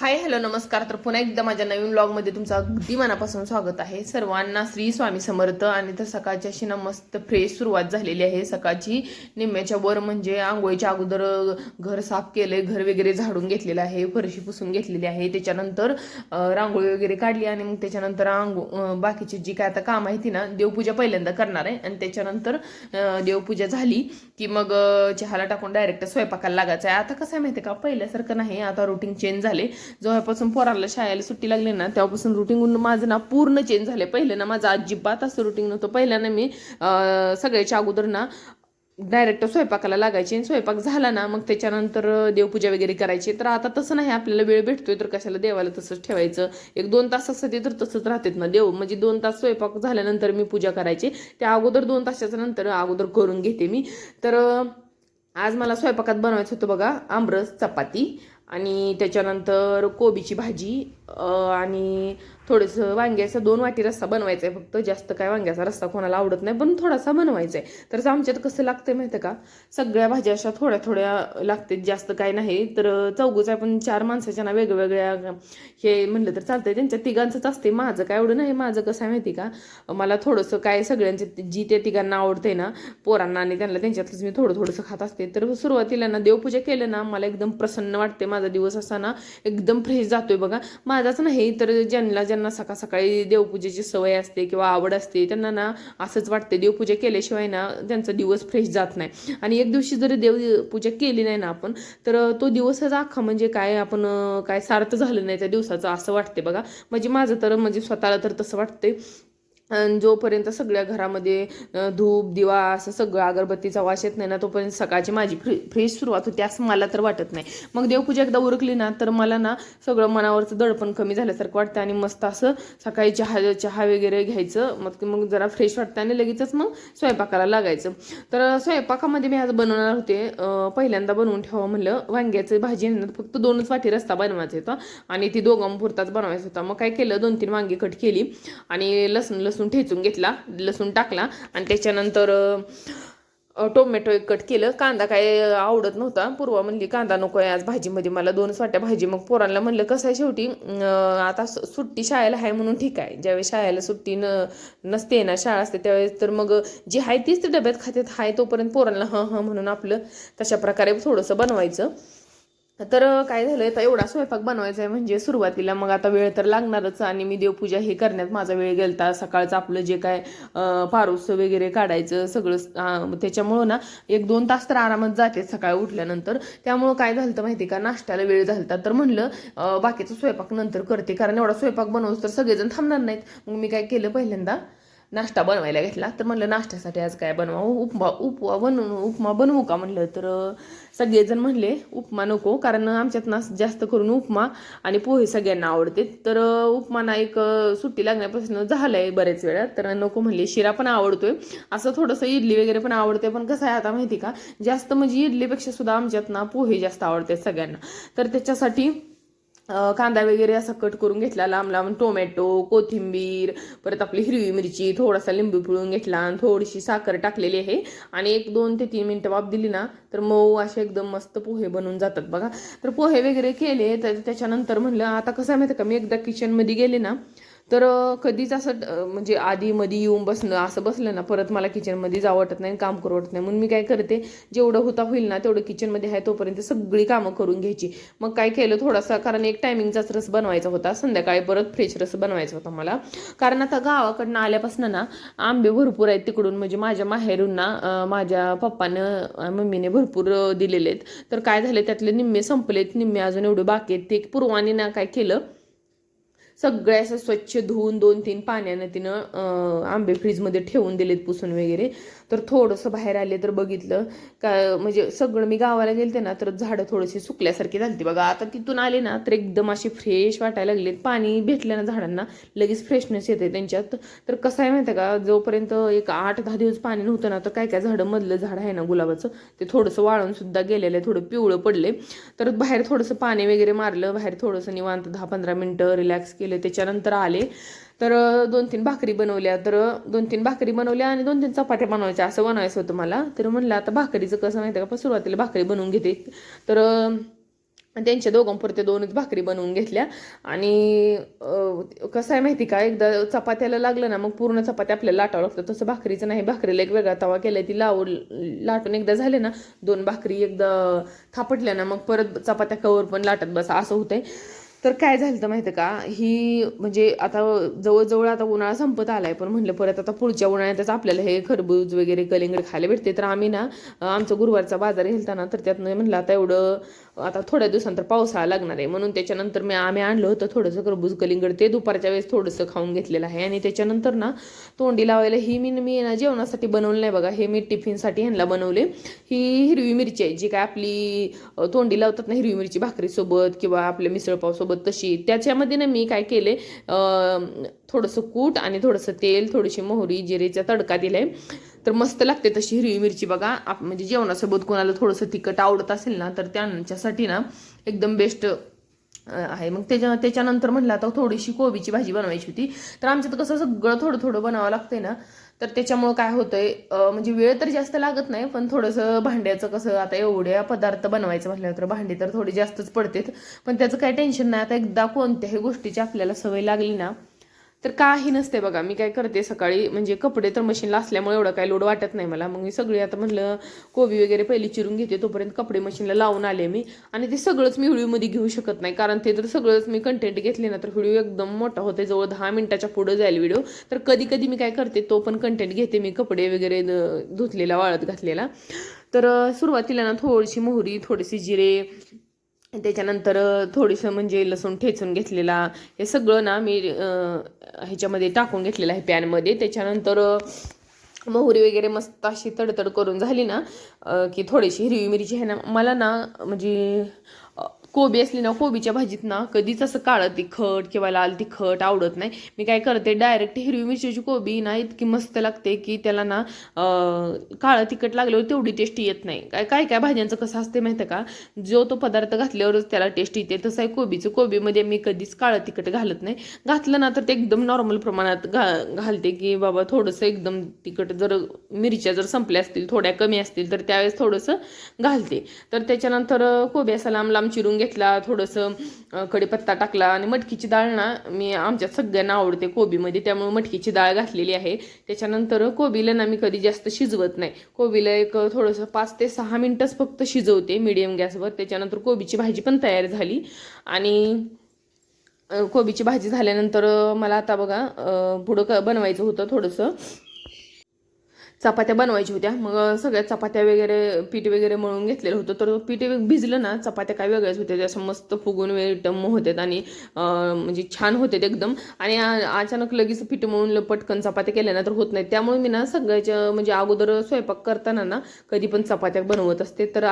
Hi hello नमस्कार. तर पुन्हा एकदा माझ्या नवीन व्लॉगमध्ये तुमचं अगदी मनापासून स्वागत आहे. सर्वांना श्री स्वामी समर्थ. आणि तर सकाळची अशी ना मस्त फ्रेश सुरुवात झालेली आहे. सकाळची निम्म्याच्या वर म्हणजे आंघोळीच्या अगोदर घर साफ केलंय, घर वगैरे झाडून घेतलेलं आहे, फरशी पुसून घेतलेली आहे. त्याच्यानंतर रांगोळी वगैरे काढली आणि मग त्याच्यानंतर बाकीची जी काय आता काम आहे ती ना देवपूजा पहिल्यांदा करणार आहे. आणि त्याच्यानंतर देवपूजा झाली की मग चहाला टाकून डायरेक्ट स्वयंपाकाला लागायचं आहे. आता कसं आहे माहिती का, पहिल्यासारखं नाही, आता रुटीन चेंज झाले. जेव्हापासून पोराला शाळेला सुट्टी लागली ना तेव्हापासून रुटीन माझं ना पूर्ण चेंज झाले. पहिलं ना माझं अजिबात असं रुटीन नव्हतं. पहिल्यानं मी सगळ्याच्या अगोदर ना डायरेक्ट स्वयंपाकाला लागायचे आणि स्वयंपाक झाला ना मग त्याच्यानंतर देवपूजा वगैरे करायची. तर आता तसं नाही, आपल्याला वेळ भेटतोय तर कशाला देवाला तसंच ठेवायचं. 1-2 तासासाठी तर तसंच राहतात ना देव. म्हणजे 2 तास स्वयंपाक झाल्यानंतर मी पूजा करायची, त्या अगोदर 2 तासाच्या नंतर अगोदर करून घेते मी. तर आज मला स्वयंपाकात बनवायचं होतं बघा, आमरस, चपाती आणि त्याच्यानंतर कोबीची भाजी आणि थोडंसं वांग्याचा 2 वाटी रस्सा बनवायचा आहे. फक्त जास्त काय वांग्याचा रस्सा कोणाला आवडत नाही, पण थोडासा बनवायचा आहे. तर आमच्यात कसं लागतं माहिती का, सगळ्या भाज्या अशा थोड्या थोड्या लागतात, जास्त काय नाही. तर चौघच आहे पण 4 माणसाच्या ना वेगवेगळ्या हे म्हणलं तर चालतंय. त्यांच्या तिघांचंच असते, माझं काय एवढं नाही. माझं कसं आहे माहिती का, मला थोडंसं काय सगळ्यांचे जी त्या तिघांना आवडते ना, पोरांना आणि त्यांना, त्यांच्यातलंच मी थोडं थोडंसं खात असते. तर सुरुवातीला ना देवपूजा केलं ना मला एकदम प्रसन्न वाटते. माझा दिवस असा ना एकदम फ्रेश जातोय बघा. माझाच नाही तर ज्यांना सकाळ सकाळी देवपूजेची सवय असते किंवा आवड असते त्यांना ना असंच वाटते. देवपूजा केल्याशिवाय ना त्यांचा दिवस फ्रेश जात नाही. आणि एक दिवशी जरी देवपूजा केली नाही ना आपण, तर तो दिवसच अख्खा म्हणजे काय आपण काय सार्थ झालं नाही त्या दिवसाचं असं वाटते बघा. म्हणजे माझं तर म्हणजे स्वतःला तर तसं वाटते. आणि जोपर्यंत सगळ्या घरामध्ये धूप दिवा असं सगळं अगरबत्तीचा वास येत नाही ना तोपर्यंत सकाळची माझी फ्रेश सुरुवात होते असं मला तर वाटत नाही. मग देवपूजा एकदा उरकली ना तर मला ना सगळं मनावरचं दडपण कमी झाल्यासारखं वाटतं आणि मस्त असं सकाळी चहा वगैरे घ्यायचं. मग जरा फ्रेश वाटतं आणि लगेचच मग स्वयंपाकाला लागायचं. तर स्वयंपाकामध्ये मी आज बनवणार होते, पहिल्यांदा बनवून ठेवा म्हणलं वांग्याची भाजी. फक्त 2च वाटी रस्ता बनवायचा होता आणि ती दोघांपुरताच बनवायचा होता. मग काय केलं, 2-3 वांगी कट केली आणि लसूण ठेचून घेतला, लसूण टाकला आणि त्याच्यानंतर टोमॅटो एक कट केलं. कांदा काय आवडत नव्हता, पूर्वा म्हणली कांदा नको आहे आज भाजीमध्ये, मला 2च वाट्या भाजी. मग पोरांना म्हणलं कसं आहे शेवटी आता सुट्टी शाळेला आहे म्हणून ठीक आहे, ज्यावेळेस शाळेला सुट्टी नसते ना, शाळा असते त्यावेळेस तर मग जी आहे तीच डब्यात खात्यात, आहे तोपर्यंत पोरांना हं म्हणून आपलं तशा प्रकारे थोडंसं बनवायचं. तर काय झालं, तर एवढा स्वयंपाक बनवायचा आहे म्हणजे सुरुवातीला मग आता वेळ तर लागणारच. आणि मी देवपूजा हे करण्यात माझा वेळ गेलता. सकाळचं आपलं जे काय पारूस वगैरे काढायचं सगळं, त्याच्यामुळं ना 1-2 तास तर आरामात जाते सकाळी उठल्यानंतर. त्यामुळं काय झालं तर माहिती का, नाश्त्याला वेळ झालता. तर म्हणलं बाकीचं स्वयंपाक नंतर करते, कारण एवढा स्वयंपाक बनवूस तर सगळेजण थांबणार नाहीत. मग मी काय केलं, पहिल्यांदा नाश्ता बनवायला घेतला. तर म्हणलं नाश्त्यासाठी आज काय बनवावं, उपमा बनवू का म्हणलं. तर सगळेजण म्हणले उपमा नको, कारण आमच्यात ना जास्त करून उपमा आणि पोहे सगळ्यांना आवडते. तर उपमा ना एक सुट्टी लागण्यापासून झालंय बरेच वेळा, तर नको म्हणले. शिरा पण आवडतोय, असं थोडंसं इडली वगैरे पण आवडते. पण कसं आहे आता माहिती का, जास्त म्हणजे इडलीपेक्षा सुद्धा आमच्यात ना पोहे जास्त आवडते सगळ्यांना. तर त्याच्यासाठी कांदा वगैरे असा कट करून घेतला लांब लांब, टोमॅटो, कोथिंबीर, परत आपली हिरवी मिरची, थोडासा लिंबू पिळून घेतला आणि थोडीशी साखर टाकलेली आहे. आणि 1-2 ते 3 मिनिटं वाफ दिली ना तर मऊ असे एकदम मस्त पोहे बनून जातात बघा. तर पोहे वगैरे केले. तर त्याच्यानंतर म्हणलं आता कसं आहे माहिती का, मी एकदा किचनमध्ये गेले ना तर कधीच असं म्हणजे आधी मध्ये येऊन बसणं, असं बसलं ना परत मला किचनमध्ये जावं वाटत नाही, काम करू वाटत नाही. म्हणून मी काय करते, जेवढं होता होईल ना तेवढं किचनमध्ये आहे तोपर्यंत सगळी कामं करून घ्यायची. मग काय केलं, थोडासा, कारण एक टायमिंगचाच रस बनवायचा होता, संध्याकाळी परत फ्रेश रस बनवायचा होता मला. कारण आता गावाकडनं आल्यापासून ना आंबे भरपूर आहेत तिकडून, म्हणजे माझ्या माहेरून ना माझ्या पप्पानं मम्मीने भरपूर दिलेले आहेत. तर काय झाले, त्यातले निम्मे संपलेत, निम्मे अजून एवढे बाकी आहेत. ते पूर्वानी ना काय केलं, सगळे असं स्वच्छ धुवून 2-3 पाण्यानं तिनं आंबे फ्रीजमध्ये ठेवून दिलेत पुसून वगैरे. तर थोडंसं बाहेर आले तर बघितलं का, म्हणजे सगळं, मी गावाला गेलते ना तर झाडं थोडीशी सुकल्यासारखी झाली बघा. आता तिथून आले ना तर एकदम अशी फ्रेश वाटायला लागलेत. पाणी भेटलं ना झाडांना लगेच फ्रेशनेस येते त्यांच्यात. तर कसं आहे माहिती का, जोपर्यंत एक 8-10 दिवस पाणी नव्हतं ना तर काय काय झाडं, मधलं झाड आहे ना गुलाबाचं, ते थोडंसं वाळून सुद्धा गेलेलं आहे, थोडं पिवळं पडले. तर बाहेर थोडंसं पाणी वगैरे मारलं, बाहेर थोडंसं निवांत 10-15 मिनटं रिलॅक्स केलं. त्याच्यानंतर आले तर 2-3 भाकरी बनवल्या. तर 2-3 भाकरी बनवल्या आणि 2-3 चपात्या बनवायच्या, असं बनवायचं होतं मला. तर म्हणलं आता भाकरीचं कसं माहिती का, पण सुरुवातीला भाकरी बनवून घेते. तर आणि त्यांच्या दोघांपुरत्या 2च भाकरी बनवून घेतल्या. आणि कसं आहे माहिती का, एकदा चपात्याला लागलं ना मग पूर्ण चपात्या आपल्याला लाटावं लागतं. तसं भाकरीचं नाही, भाकरीला एक वेगळा तवा केला, ती लाटून एकदा झाले ना 2 भाकरी एकदा थापटल्या ना मग परत चपात्या कवर पण लाटत बसा असं होतंय. तर काय झालं तर माहिती का, ही म्हणजे आता जवळजवळ आता उन्हाळा संपत आलाय, पण म्हणलं परत आता पुढच्या उन्हाळ्यातच आपल्याला हे खरबूज वगैरे कलिंगड खायला भेटते. तर आम्ही ना आमचा गुरुवारचा बाजार घेलता ना, तर त्यातनं म्हणलं आता एवढं आता थोड्या दिवसानंतर पावसाळा लागणार आहे, म्हणून त्याच्यानंतर आम्ही आणलं होतं थोडंसं खरबूज कलिंगड. ते दुपारच्या वेळेस थोडंसं खाऊन घेतलेलं आहे. आणि त्याच्यानंतर ना तोंडी लावायला ही मी ना जेवणासाठी बनवलं नाही बघा, हे मी टिफिनसाठी ह्यांना बनवले. ही हिरवी मिरची आहे, जी काय आपली तोंडी लावतात ना हिरवी मिरची भाकरीसोबत किंवा आपल्या मिसळपावसोबत, तशी. त्याच्यामध्ये ना मी काय केले, थोडंसं कूट आणि थोडंसं तेल, थोडीशी मोहरी जिरेचा तडका दिलाय. तर मस्त लागते तशी हिरवी मिरची बघा. म्हणजे जेवणासोबत कोणाला थोडंसं तिखट आवडत असेल ना तर त्यांच्यासाठी ना एकदम बेस्ट आहे. मग त्याच्यानंतर म्हटलं आता थोडीशी कोबीची भाजी बनवायची होती. तर आमच्यात कसं सगळं थोडं थोडं बनावं लागतंय ना, तर त्याच्यामुळं काय होतंय, म्हणजे वेळ तर जास्त लागत नाही, पण थोडंसं भांड्याचं कसं, आता एवढ्या पदार्थ बनवायचं म्हटल्यावर तर भांडी तर थोडी जास्तच पडतेत. पण त्याचं काही टेन्शन नाही. आता एकदा कोणत्याही गोष्टीची आपल्याला सवय लागली ना तर काही नसते बघा. मी काय करते सकाळी, म्हणजे कपडे तर मशीनला असल्यामुळे एवढं काही लोड वाटत नाही मला. मग मी सगळी आता म्हटलं कोबी वगैरे पहिली चिरून घेते, तोपर्यंत कपडे मशीनला लावून आले मी. आणि ते सगळंच मी व्हिडिओमध्ये घेऊ शकत नाही, कारण ते जर सगळंच मी कंटेंट घेतले ना तर व्हिडिओ एकदम मोठा होते, जवळ 10 मिनिटाच्या पुढे जाईल व्हिडिओ. तर कधी कधी मी काय करते, तो पण कंटेंट घेते मी, कपडे वगैरे धुतलेला वाळत घातलेला. तर सुरुवातीला ना थोडीशी मोहरी, थोडीशी जिरे, त्याच्यानंतर थोडीसं म्हणजे लसूण ठेचून घेतलेला, हे सगळं ना मी ह्याच्यामध्ये टाकून घेतलेलं आहे पॅनमध्ये. त्याच्यानंतर मोहरी वगैरे मस्त अशी तडतड करून झाली ना की थोडीशी हिरवी मिरची आहे ना, मला ना म्हणजे कोबी असली ना, कोबीच्या भाजीत ना कधीच असं काळं तिखट किंवा लाल तिखट आवडत नाही. मी काय करते, डायरेक्ट हिरवी मिरचीची कोबी ना इतकी मस्त लागते की त्याला ना काळं तिखट लागल्यावर तेवढी टेस्ट येत नाही. काय काय भाज्यांचं कसं असते माहिती का, जो तो पदार्थ घातल्यावरच त्याला टेस्ट येते. तसं आहे कोबीचं. कोबीमध्ये मी कधीच काळं तिखट घालत नाही. घातलं ना तर ते एकदम नॉर्मल प्रमाणात घालते, की बाबा थोडंसं एकदम तिखट, जर मिरच्या जर संपल्या असतील, थोड्या कमी असतील तर त्यावेळेस थोडंसं घालते. तर त्याच्यानंतर कोबी असा लांब लांब चिरून घेतला, थोडंसं कढीपत्ता टाकला. आणि मटकीची डाळ ना मी आमच्यात सगळ्यांना आवडते कोबीमध्ये, त्यामुळे मटकीची डाळ घातलेली आहे. त्याच्यानंतर कोबीला ना मी कधी जास्त शिजवत नाही. कोबीला एक थोडंसं 5 ते 6 मिनिटच फक्त शिजवते मीडियम गॅसवर. त्याच्यानंतर कोबीची भाजी पण तयार झाली. आणि कोबीची भाजी झाल्यानंतर मला आता बघा पुढं बनवायचं होतं, थोडंसं चपात्या बनवायच्या होत्या. मग सगळ्या चपात्या वगैरे पीठ वगैरे मळून घेतलेलं होतं. तर पीठ भिजलं ना, चपात्या काय वेगळ्याच होत्या, त्या असं मस्त फुगून टम्म होतात आणि म्हणजे छान होते एकदम. आणि अचानक लगेच पीठ मळून पटकन चपात्या केल्या ना तर होत नाही. त्यामुळे मी ना सगळ्याच्या म्हणजे अगोदर स्वयंपाक करताना ना कधी पण चपात्या बनवत असते. तर